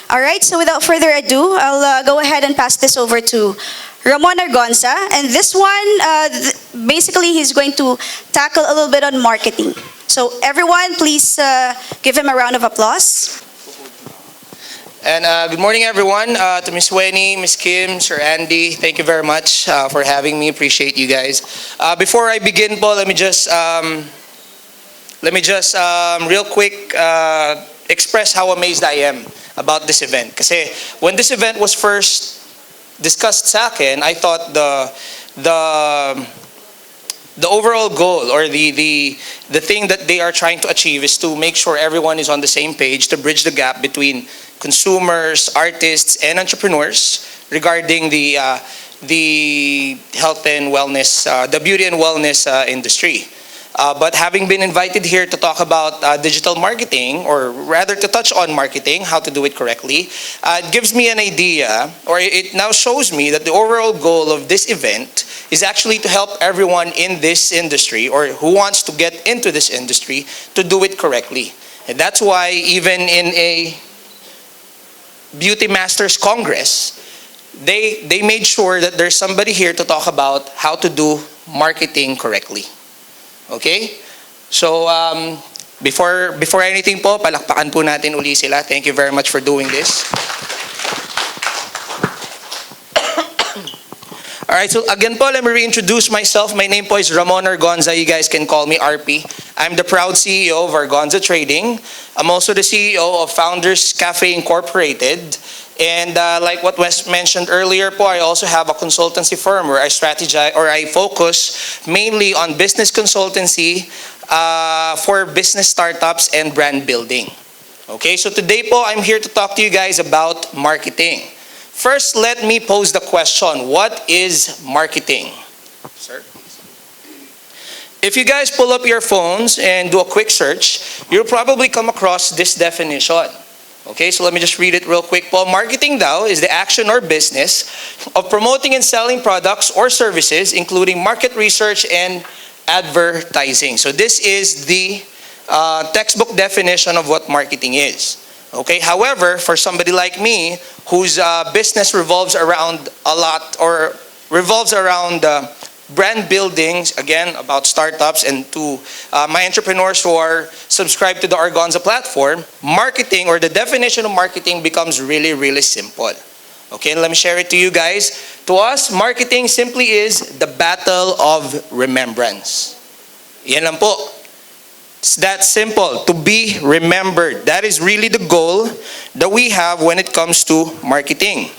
All right, so without further ado, I'll go ahead and pass this over to Ramon Argonza. And this one, basically, he's going to tackle a little bit on marketing. So everyone, please give him a round of applause. And good morning, everyone. To Miss Wenny, Miss Kim, Sir Andy, thank you very much for having me. Appreciate you guys. Before I begin, po, let me just real quick express how amazed I am about this event. Kasi when this event was first discussed sa akin, I thought the overall goal or the thing that they are trying to achieve is to make sure everyone is on the same page to bridge the gap between consumers, artists, and entrepreneurs regarding the health and wellness, the beauty and wellness industry. But having been invited here to talk about digital marketing, or rather to touch on marketing, how to do it correctly, it gives me an idea, or it now shows me that the overall goal of this event is actually to help everyone in this industry, or who wants to get into this industry, to do it correctly. And that's why even in a Beauty Masters Congress, they made sure that there's somebody here to talk about how to do marketing correctly. Okay? So, before anything po, palakpakan po natin uli sila. Thank you very much for doing this. Alright, so again po, let me reintroduce myself. My name po is Ramon Argonza. You guys can call me RP. I'm the proud CEO of Argonza Trading. I'm also the CEO of Founders Cafe Incorporated. And like what was mentioned earlier po, I also have a consultancy firm where I strategize, or I focus mainly on business consultancy for business startups and brand building. Okay, so today po, I'm here to talk to you guys about marketing. First, let me pose the question, what is marketing? Sir? If you guys pull up your phones and do a quick search, you'll probably come across this definition. Okay, so let me just read it real quick. Well, marketing daw is the action or business of promoting and selling products or services, including market research and advertising. So this is the textbook definition of what marketing is. Okay, however, for somebody like me, whose business revolves around a lot, or revolves around brand buildings, again, about startups, and to my entrepreneurs who are subscribed to the Argonza platform, marketing, or the definition of marketing, becomes really, really simple. Okay, let me share it to you guys. To us, marketing simply is the battle of remembrance. Yan lang po. It's that simple, to be remembered. That is really the goal that we have when it comes to marketing.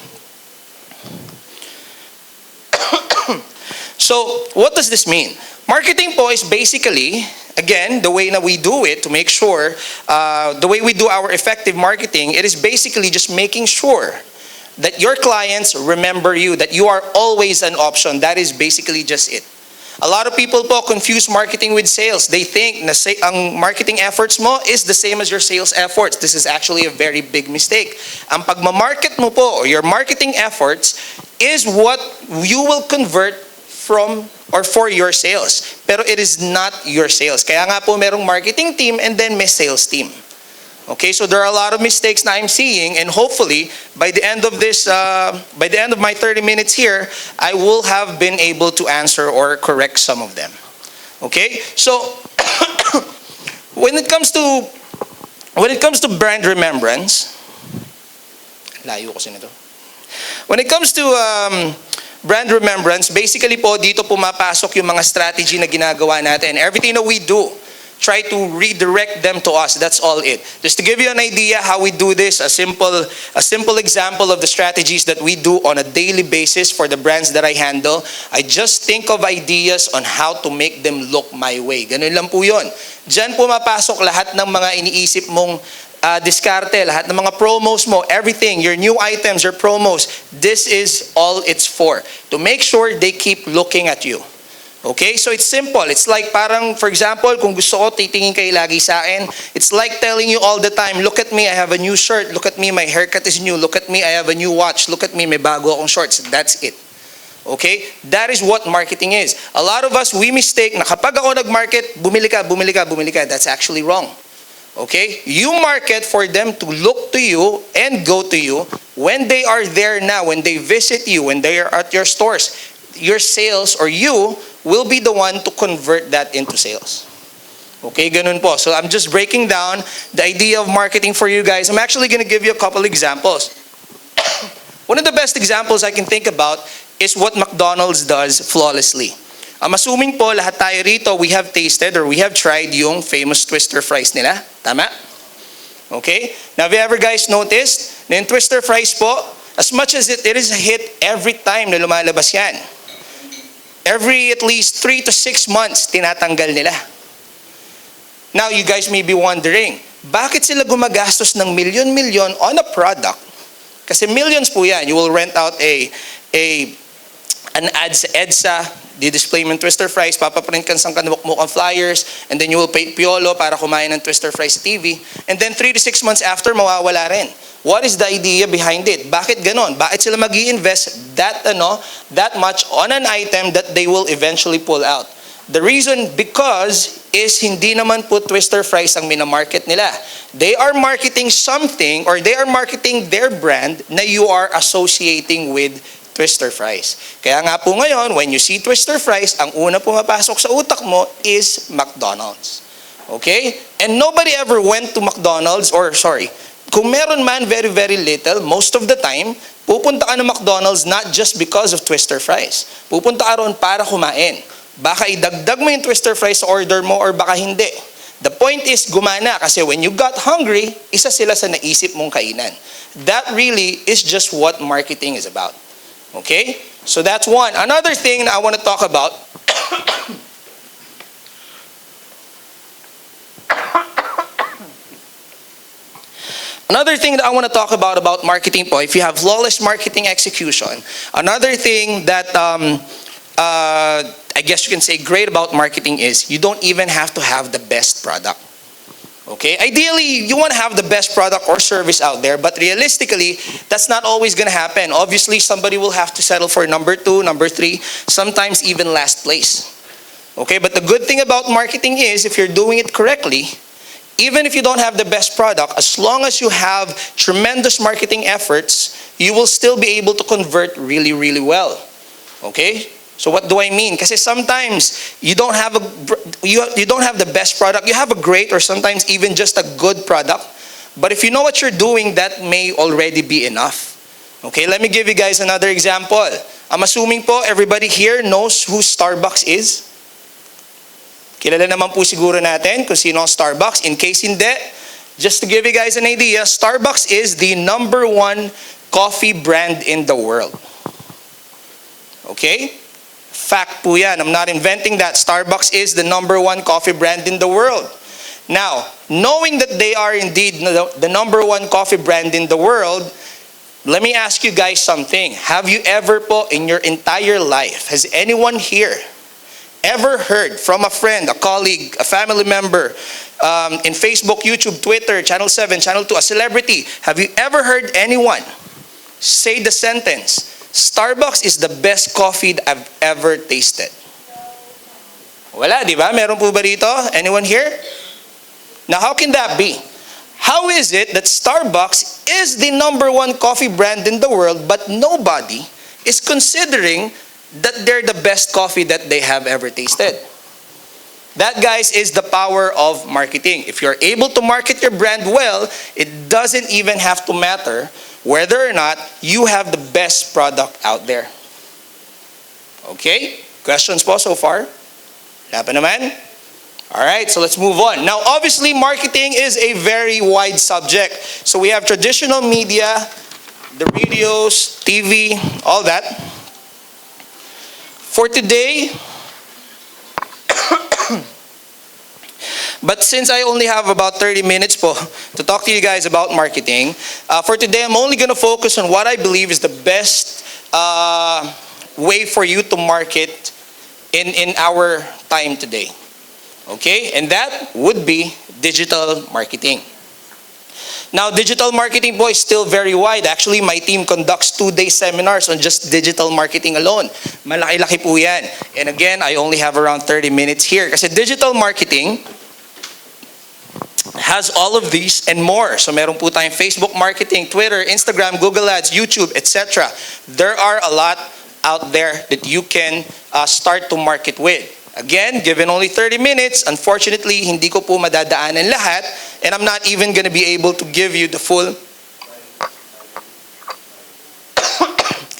So, what does this mean? Marketing po is basically, again, the way that we do it to make sure, the way we do our effective marketing, it is basically just making sure that your clients remember you, that you are always an option. That is basically just it. A lot of people po confuse marketing with sales. They think na ang marketing efforts mo is the same as your sales efforts. This is actually a very big mistake. Ang pagmamarket mo po, or your marketing efforts, is what you will convert from or for your sales. Pero it is not your sales. Kaya nga po merong marketing team and then may sales team. Okay, so there are a lot of mistakes na I'm seeing, and hopefully by the end of this, by the end of my 30 minutes here, I will have been able to answer or correct some of them. Okay, so when it comes to brand remembrance, layo kasi nito. When it comes to brand remembrance, basically po dito pumapasok yung mga strategy na ginagawa natin. Everything that we do, try to redirect them to us. That's all it. Just to give you an idea how we do this, a simple example of the strategies that we do on a daily basis for the brands that I handle. I just think of ideas on how to make them look my way. Ganun lang po yun. Diyan pumapasok lahat ng mga iniisip mong diskarte, lahat ng mga promos mo, everything, your new items, your promos. This is all it's for. To make sure they keep looking at you. Okay, so it's simple. It's like parang, for example, kung gusto ko, titingin kayo lagi sa akin. It's like telling you all the time, look at me, I have a new shirt. Look at me, my haircut is new. Look at me, I have a new watch. Look at me, may bago akong shorts. That's it. Okay? That is what marketing is. A lot of us, we mistake na kapag ako nag-market, bumili ka, bumili ka, bumili ka. That's actually wrong. Okay? You market for them to look to you and go to you when they are there now, when they visit you, when they are at your stores. Your sales or you will be the one to convert that into sales. Okay, ganun po. So I'm just breaking down the idea of marketing for you guys. I'm actually going to give you a couple examples. One of the best examples I can think about is what McDonald's does flawlessly. I'm assuming po lahat tayo rito, we have tasted or we have tried yung famous Twister fries nila. Tama? Okay? Now, have you ever guys noticed na yung Twister fries po, as much as it is a hit every time na lumalabas yan, every at least 3 to 6 months, tinatanggal nila. Now, you guys may be wondering, bakit sila gumagastos ng milyon-milyon on a product? Kasi millions po yan. You will rent out an ad sa EDSA, di-display mo yung Twister fries, papaprint ka ng kanmukmukang flyers, and then you will pay Piolo para kumain ng Twister fries sa TV. And then 3 to 6 months after, mawawala rin. What is the idea behind it? Bakit ganon? Bakit sila mag-i-invest that much on an item that they will eventually pull out? The reason because is hindi naman po Twister fries ang minamarket nila. They are marketing something or they are marketing their brand na you are associating with Twister fries. Kaya nga po ngayon, when you see Twister fries, ang una pumapasok sa utak mo is McDonald's. Okay? And nobody ever went to McDonald's kung meron man very, very little, most of the time, pupunta ka ng McDonald's not just because of Twister fries. Pupunta ka roon para kumain. Baka idagdag mo yung Twister fries sa order mo or baka hindi. The point is, gumana kasi when you got hungry, isa sila sa naisip mong kainan. That really is just what marketing is about. Okay? So that's one. Another thing that I want to talk about about marketing po, if you have flawless marketing execution, another thing that I guess you can say great about marketing is you don't even have to have the best product. Okay? Ideally, you want to have the best product or service out there, but realistically, that's not always going to happen. Obviously, somebody will have to settle for number 2, number 3, sometimes even last place. Okay? But the good thing about marketing is if you're doing it correctly, even if you don't have the best product, as long as you have tremendous marketing efforts, you will still be able to convert really, really well. Okay? So what do I mean? Kasi sometimes you don't have the best product. You have a great or sometimes even just a good product. But if you know what you're doing, that may already be enough. Okay, let me give you guys another example. I'm assuming po everybody here knows who Starbucks is. Kilala naman po siguro natin kung sino ang Starbucks. In case hindi, just to give you guys an idea, Starbucks is the #1 coffee brand in the world. Okay? Fact po yan. I'm not inventing that. Starbucks is the #1 coffee brand in the world. Now, knowing that they are indeed the #1 coffee brand in the world, let me ask you guys something. Have you ever po in your entire life, has anyone here ever heard from a friend, a colleague, a family member, in Facebook, YouTube, Twitter, Channel 7, Channel 2, a celebrity, have you ever heard anyone say the sentence, Starbucks is the best coffee that I've ever tasted? Wala, di ba? Meron po ba dito? Anyone here? Now, how can that be? How is it that Starbucks is the #1 coffee brand in the world, but nobody is considering that they're the best coffee that they have ever tasted? That, guys, is the power of marketing. If you're able to market your brand well, it doesn't even have to matter whether or not you have the best product out there. Okay? Questions po so far? Wala pa naman? Alright, so let's move on. Now, obviously, marketing is a very wide subject. So we have traditional media, the radios, TV, all that. For today, but since I only have about 30 minutes po to talk to you guys about marketing, for today I'm only going to focus on what I believe is the best way for you to market in our time today. Okay? And that would be digital marketing. Now, digital marketing po is still very wide. Actually, my team conducts 2-day seminars on just digital marketing alone. Malaki-laki po yan. And again, I only have around 30 minutes here. Kasi digital marketing has all of these and more. So meron po tayong Facebook marketing, Twitter, Instagram, Google Ads, YouTube, etc. There are a lot out there that you can start to market with. Again, given only 30 minutes, unfortunately, hindi ko po madadaanan lahat, and I'm not even gonna be able to give you the full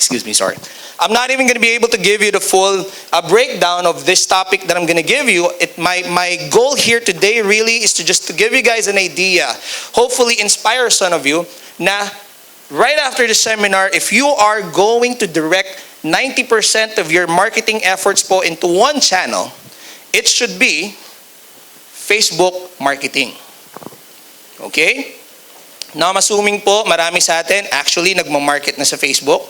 excuse me, sorry. I'm not even going to be able to give you the full breakdown of this topic that I'm going to give you. My goal here today really is to give you guys an idea, hopefully inspire some of you, na right after the seminar, if you are going to direct 90% of your marketing efforts po into one channel, it should be Facebook marketing. Okay? Now, I'm assuming po, marami sa atin actually nagmamarket na sa Facebook.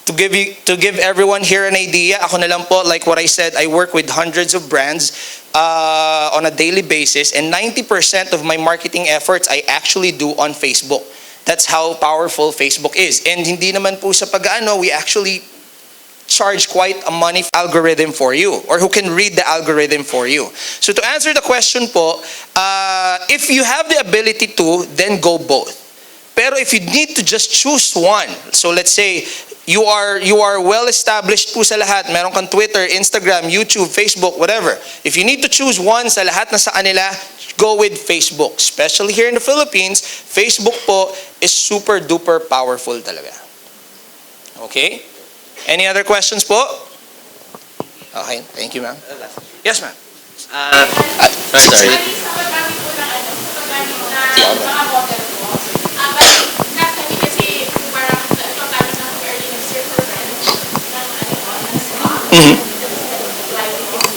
To give everyone here an idea, ako na lang po, like what I said, I work with hundreds of brands on a daily basis, and 90% of my marketing efforts I actually do on Facebook. That's how powerful Facebook is. And hindi naman po sa pag-ano, we actually charge quite a money algorithm for you, or who can read the algorithm for you. So to answer the question po, if you have the ability to, then go both. Pero if you need to just choose one, so let's say you are well established po sa lahat, meron kang Twitter, Instagram, YouTube, Facebook, whatever. If you need to choose one sa lahat na sa kanila, go with Facebook. Especially here in the Philippines, Facebook po is super duper powerful talaga. Okay? Any other questions po? Okay, thank you, ma'am. Yes, ma'am. Sorry. Mm-hmm.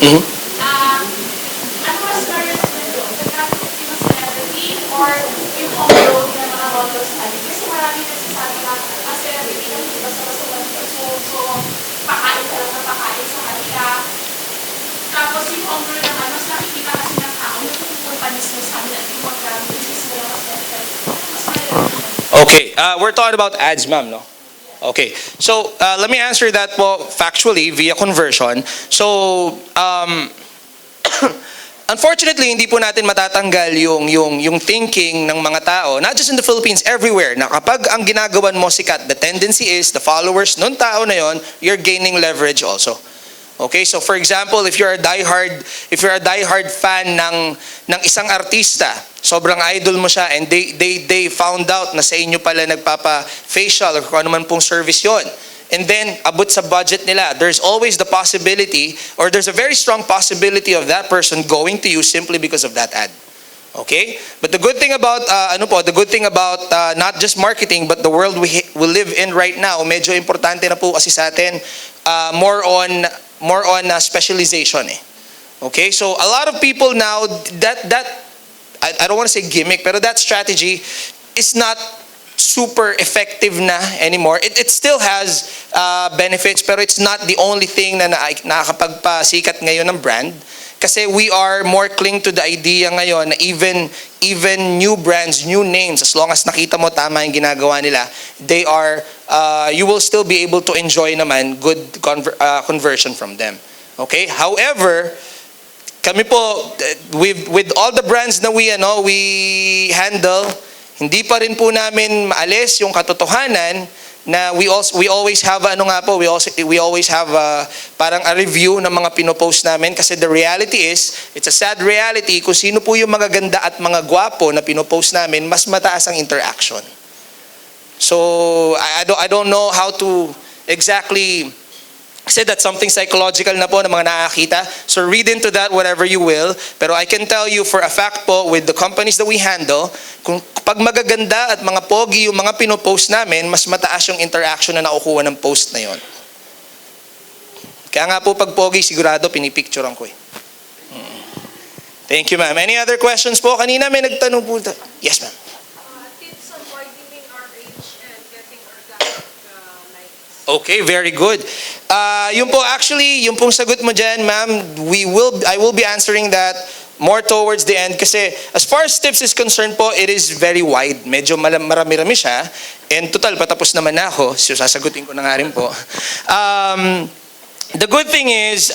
Mm-hmm. Okay, we're talking about ads, ma'am, no? Okay, so let me answer that po factually via conversion. So, unfortunately, hindi po natin matatanggal yung thinking ng mga tao, not just in the Philippines, everywhere, na kapag ang ginagawan mo sikat, the tendency is, the followers nun tao na yon, you're gaining leverage also. Okay, so for example, if you're a diehard fan ng isang artista, sobrang idol mo siya, and they found out na sa inyo pala nagpapa-facial or kung ano man pong service yon, and then abot sa budget nila, there's always the possibility, or there's a very strong possibility of that person going to you simply because of that ad. Okay? But the good thing about not just marketing but the world we live in right now, medyo importante na po kasi sa atin, more on specialization eh. Okay? So a lot of people now, I don't want to say gimmick, pero that strategy is not super effective na anymore. It still has benefits, pero it's not the only thing na nakakapagpasikat ngayon ng brand. Kasi we are more cling to the idea ngayon na even new brands, new names, as long as nakita mo tama yung ginagawa nila, you will still be able to enjoy naman good conversion from them. Okay? However, kami po, with all the brands na we handle, hindi pa rin po namin maalis yung katotohanan na we always have we always have parang a review ng mga pinopost namin, kasi the reality is, it's a sad reality, kung sino po yung mga ganda at mga gwapo na pinopost namin, mas mataas ang interaction. So I don't know how to exactly say that's something psychological na po ng mga nakakita. So read into that whatever you will. Pero I can tell you for a fact po, with the companies that we handle, kung pag magaganda at mga pogi yung mga pinopost namin, mas mataas yung interaction na nakukuha ng post na yon. Kaya nga po pag pogi, sigurado pinipicturean ko eh. Thank you, ma'am. Any other questions po? Kanina may nagtanong po. Yes, ma'am. Tips on widening our reach and getting organic likes. Okay, very good. Yung po actually, yung pong sagot mo dyan, ma'am, I will be answering that more towards the end, kasi as far as tips is concerned po, it is very wide. Medyo marami-rami siya. And total, patapos naman na ako. So sasagutin ko na nga rin po. The good thing is,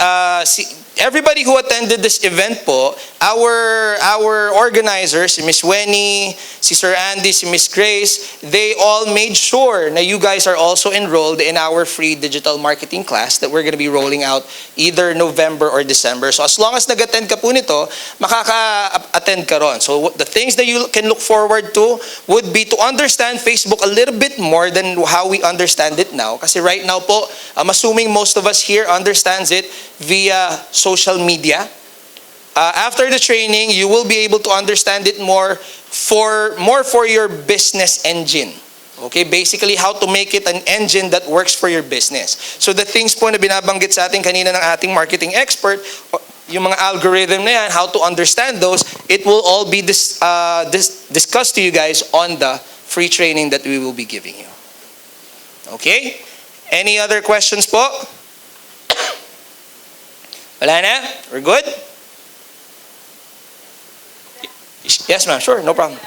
everybody who attended this event po, our organizers, si Miss Wenny, si Sir Andy, si Miss Grace, they all made sure na you guys are also enrolled in our free digital marketing class that we're going to be rolling out either November or December. So as long as nag-attend ka po nito, makaka-attend ka ron. So the things that you can look forward to would be to understand Facebook a little bit more than how we understand it now. Kasi right now po, I'm assuming most of us here understands it via social media. After the training, you will be able to understand it more for your business engine. Okay, basically how to make it an engine that works for your business. So the things po na binabanggit sa atin kanina ng ating marketing expert, yung mga algorithm na yan, how to understand those, it will all be discussed to you guys on the free training that we will be giving you. Okay? Any other questions po? Wala na? We're good? Yes, ma'am. Sure. No problem.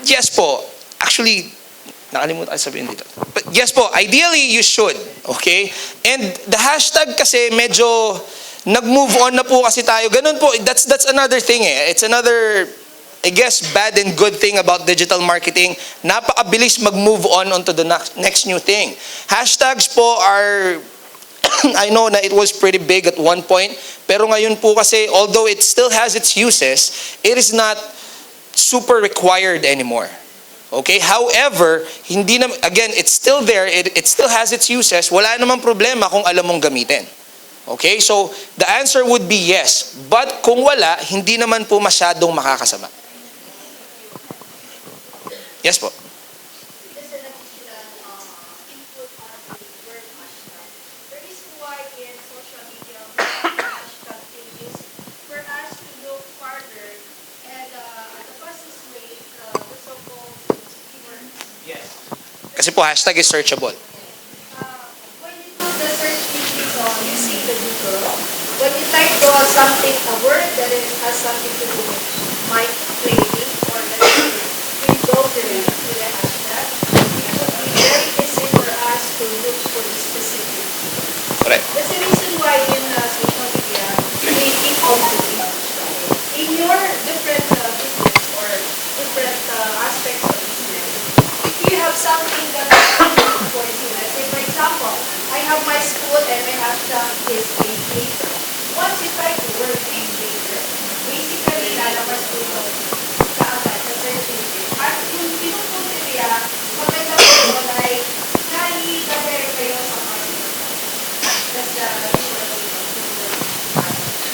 Yes po. Actually, nakalimutan ko sabihin dito. But yes po, ideally you should. Okay? And the hashtag kasi medyo nag-move on na po kasi tayo. Ganun po. That's another thing eh. It's another, I guess, bad and good thing about digital marketing. Napakabilis mag-move on onto the next new thing. Hashtags po are, I know na it was pretty big at one point, pero ngayon po kasi, although it still has its uses, it is not super required anymore. Okay? However, hindi na, again, it's still there, it still has its uses, wala namang problema kung alam mong gamitin. Okay? So, the answer would be yes. But kung wala, hindi naman po masyadong makakasama. Yes po. Just an additional input on the word hashtag. The reason why in social media hashtag thing is for us to look farther and the fastest way, the so-called keywords. Yes. Kasi po hashtag is searchable. When you do the search engine using the Google, when you type something, a word that it has something to do with mic playing or let's say window delete with a hashtag, it would be very easy for us to look for the specific. Correct. That's the reason why in social media, we keep on doing hashtag. In your different business or different aspects of business, if you have something that is important for you, let's say for example, I have my school and my hashtag is page later. Once you type the word page later, basically lalabas ko yung kaagad sa search engine. At yung pinupunti niya, maganda po ay nai-dabere kayo sa market. That's the additional input.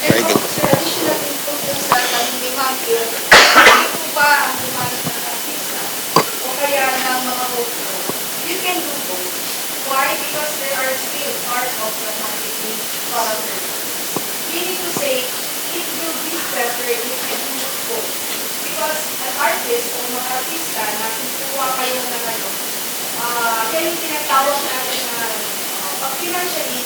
And Very good. also, additional input dun sa tanong ni Ma'am Gil, hindi po ba ang gumagamit ng artista o kaya ng mga hotel? You can do both. Why? Because they are still part of the marketing process. Meaning to say, it will be better if you do both. Because an artist o mga artista na kukuha kayo ng ano, yan yung tinatawag natin na financially,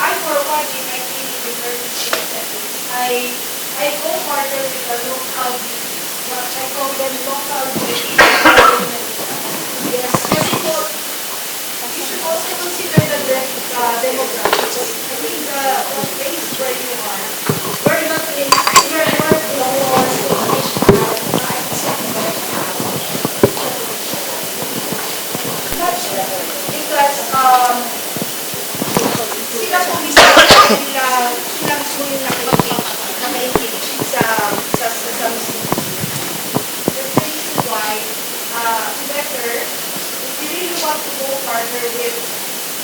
I for one in my training with emergency settings, I go farther with the local, what I call them local yes, kasi po, you should also consider the demographics. I think the place where you are, where the place, where the laws, because sila po mismo sila mismo yung naka-engage sa music. That's the reason why better if you really want to go further with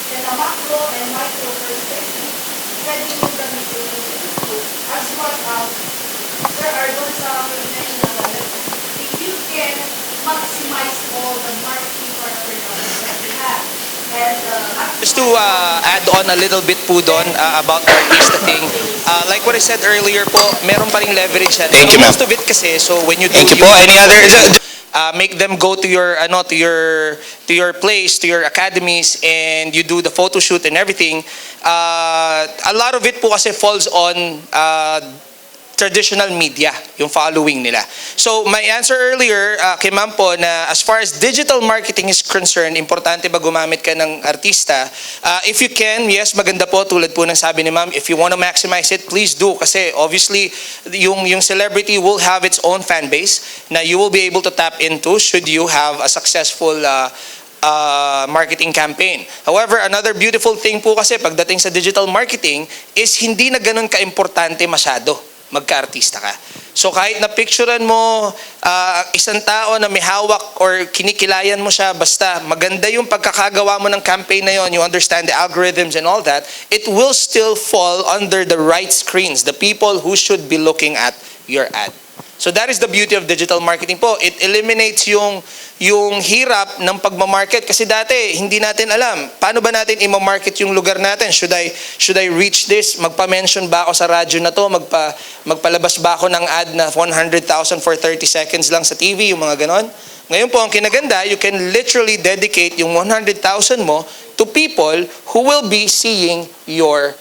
the macro and micro perspective, pwede yung gamitin as what Sir Argonza mentioned about it. If you can maximize all the marketing opportunities that we have. And Just to add on a little bit po doon about the artista thing. Like what I said earlier po, meron pa ring leverage yan. Thank you, ma'am. Most of it kasi, so when you do, Thank you po. Any other? make them go to your to your place, to your academies, and you do the photo shoot and everything. A lot of it po kasi falls on traditional media, yung following nila. So my answer earlier kay ma'am po na as far as digital marketing is concerned, importante ba gumamit ka ng artista? If you can, yes, maganda po tulad po ng sabi ni ma'am, if you want to maximize it, please do. Kasi obviously, yung celebrity will have its own fan base na you will be able to tap into should you have a successful marketing campaign. However, another beautiful thing po kasi pagdating sa digital marketing is hindi na ganun ka-importante masyado magka-artista ka. So kahit na picturean mo isang tao na may hawak or kinikilayan mo siya, basta maganda yung pagkakagawa mo ng campaign na yon, you understand the algorithms and all that, it will still fall under the right screens, the people who should be looking at your ad. So that is the beauty of digital marketing po. It eliminates yung hirap ng pagmamarket kasi dati hindi natin alam paano ba natin i-market yung lugar natin. Should I reach this? Magpa-mention ba ako sa radyo na to? Magpalabas ba ako ng ad na 100,000 for 30 seconds lang sa TV, yung mga ganon? Ngayon po ang kinaganda, you can literally dedicate yung 100,000 mo to people who will be seeing your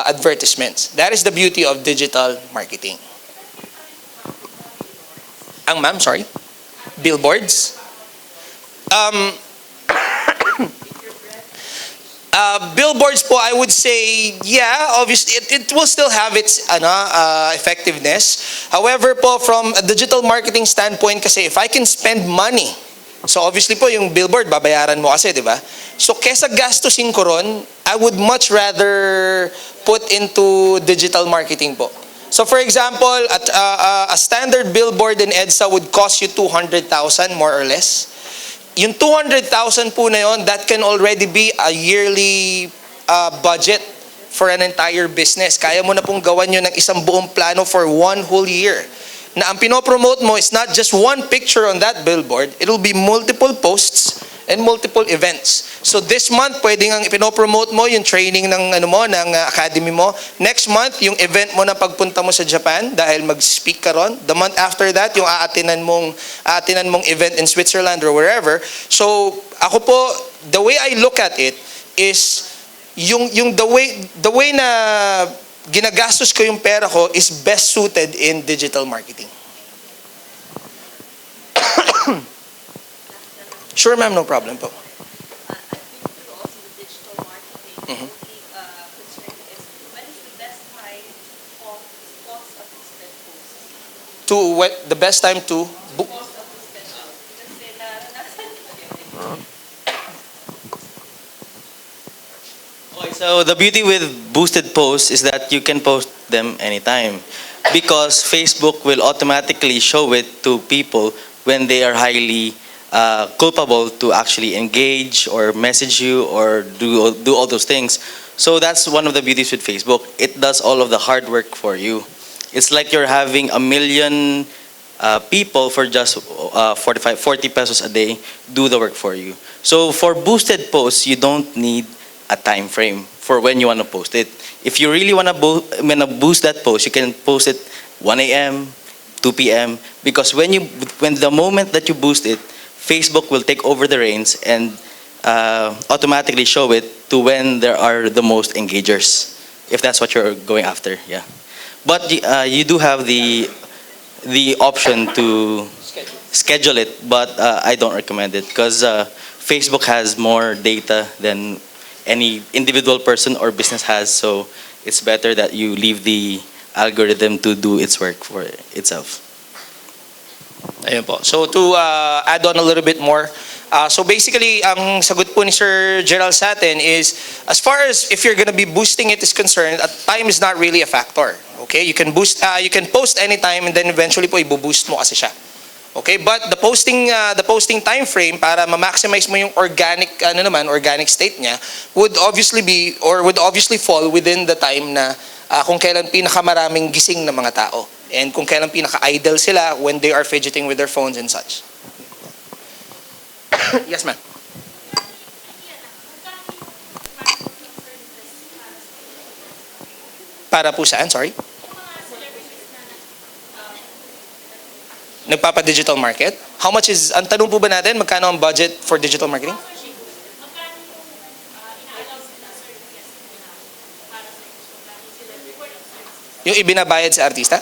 advertisements. That is the beauty of digital marketing. Ang ma'am, sorry? Billboards? Billboards po, I would say, yeah, obviously, it will still have its effectiveness. However po, from a digital marketing standpoint, kasi if I can spend money, so obviously po, yung billboard, babayaran mo kasi, di ba? So, kesa gastusin ko ron, I would much rather put into digital marketing po. So for example, a standard billboard in EDSA would cost you 200,000 more or less. Yung 200,000 po na yon, that can already be a yearly budget for an entire business. Kaya mo na pong gawan yun ng isang buong plano for one whole year. Na ang pinopromote mo is not just one picture on that billboard, it will be multiple posts and multiple events. So this month, pwedeng ang ipinopromote mo yung training ng ng academy mo. Next month, yung event mo na pagpunta mo sa Japan dahil mag-speak ka ron. The month after that, yung aatinan mong event in Switzerland or wherever. So ako po, the way I look at it is the way na ginagastos ko yung pera ko is best suited in digital marketing. Sure, ma'am, no problem po. I've been through also the digital marketing. Mhm. The concern is, when is the best time of cost of boosted posts? The best time to book. Cost of boosted posts. Kasi naranasan Okay, so the beauty with boosted posts is that you can post them anytime because Facebook will automatically show it to people when they are highly culpable to actually engage or message you or do all those things. So that's one of the beauties with Facebook. It does all of the hard work for you. It's like you're having a million people for just 40 pesos a day do the work for you. So for boosted posts, you don't need a time frame for when you want to post it. If you really want to boost that post, you can post it 1 a.m., 2 p.m. because when the moment that you boost it, Facebook will take over the reins and automatically show it to when there are the most engagers, if that's what you're going after, yeah. But you do have the option to schedule it, but I don't recommend it because Facebook has more data than any individual person or business has, so it's better that you leave the algorithm to do its work for itself. Ayun po. So to add on a little bit more, so basically, ang sagot po ni Sir Gerald sa atin is, as far as if you're gonna be boosting it is concerned, time is not really a factor. Okay? You can post anytime and then eventually po i-boost mo kasi siya. Okay? But the posting time frame para ma-maximize mo yung organic state niya would obviously fall within the time na kung kailan pinakamaraming gising na mga tao. And kung kailan pinaka-idle sila when they are fidgeting with their phones and such. Yes, ma'am. Para po saan? Sorry? Nagpapa-digital market? How much is, ang tanong po ba natin, magkano ang budget for digital marketing? Yung ibinabayad sa artista?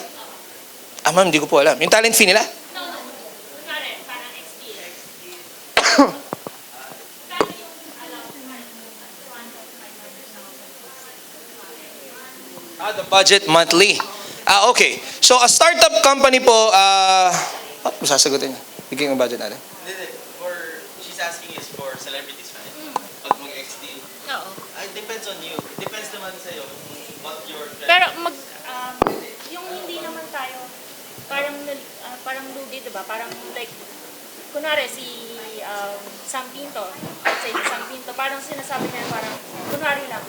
Ah, ma'am, hindi ko po alam. Yung talent fee nila? Kunwari, parang experience. The budget monthly. Okay. So, a startup company po, sasagutin niya. Bigyan yung budget natin. She's asking is for celebrities, right? Pag mag-XD. Oo. It depends on you. It depends naman sa'yo what your... Pero yung hindi naman tayo, parang lugi, diba? Parang like, kunwari si Sam Pinto, let's say Sam Pinto, parang sinasabi niya parang, kunwari lang,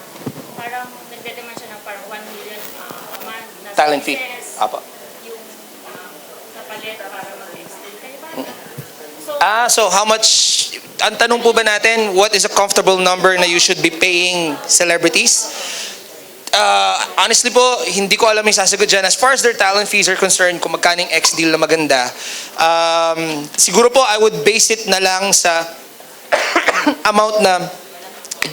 parang nagdedemand siya ng parang 1 million a month na Talent fee. services, Apa. yung kapalit para mag-extend. Kaya parang, So how much, ang tanong po ba natin, what is a comfortable number na you should be paying celebrities? Honestly po, hindi ko alam yung sasagot dyan. As far as their talent fees are concerned, kung magkano yung X-deal na maganda, siguro po I would base it na lang sa amount na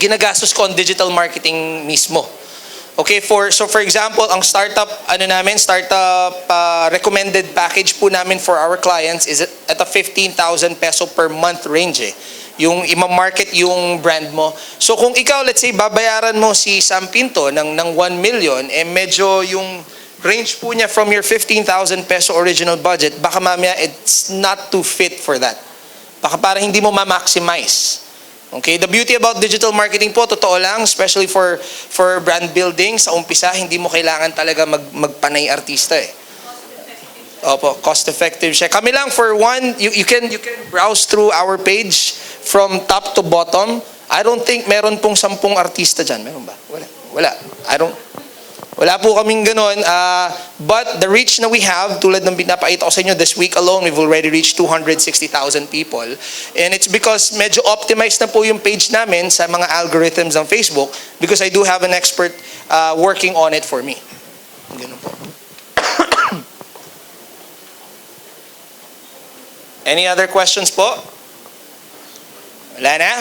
ginagastos ko on digital marketing mismo. Okay, for example, ang startup recommended package po namin for our clients is at a 15,000 peso per month range eh. Yung ima-market yung brand mo. So kung ikaw, let's say, babayaran mo si Sam Pinto ng 1 million, eh medyo yung range po niya from your 15,000 peso original budget, baka mamaya it's not too fit for that. Baka parang hindi mo ma-maximize. Okay, the beauty about digital marketing po, totoo lang, especially for brand building, sa umpisa, hindi mo kailangan talaga magpanay artista eh. Opo, cost effective siya. Kami lang for one, you can browse through our page from top to bottom. I don't think meron pong 10 artista dyan. Meron ba? Wala. Wala po kaming ganun. But the reach na we have, tulad ng pinapakita ko sa inyo, this week alone, we've already reached 260,000 people. And it's because medyo optimized na po yung page namin sa mga algorithms ng Facebook because I do have an expert working on it for me. Ganun po. Any other questions po? Wala na?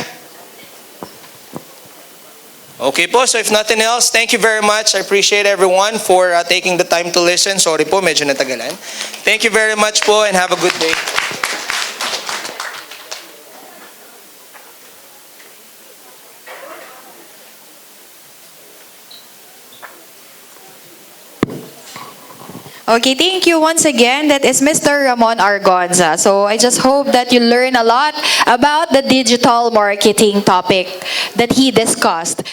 Okay po, so if nothing else, thank you very much. I appreciate everyone for taking the time to listen. Sorry po, medyo natagalan. Thank you very much po and have a good day. Okay, thank you once again. That is Mr. Ramon Argonza. So I just hope that you learn a lot about the digital marketing topic that he discussed.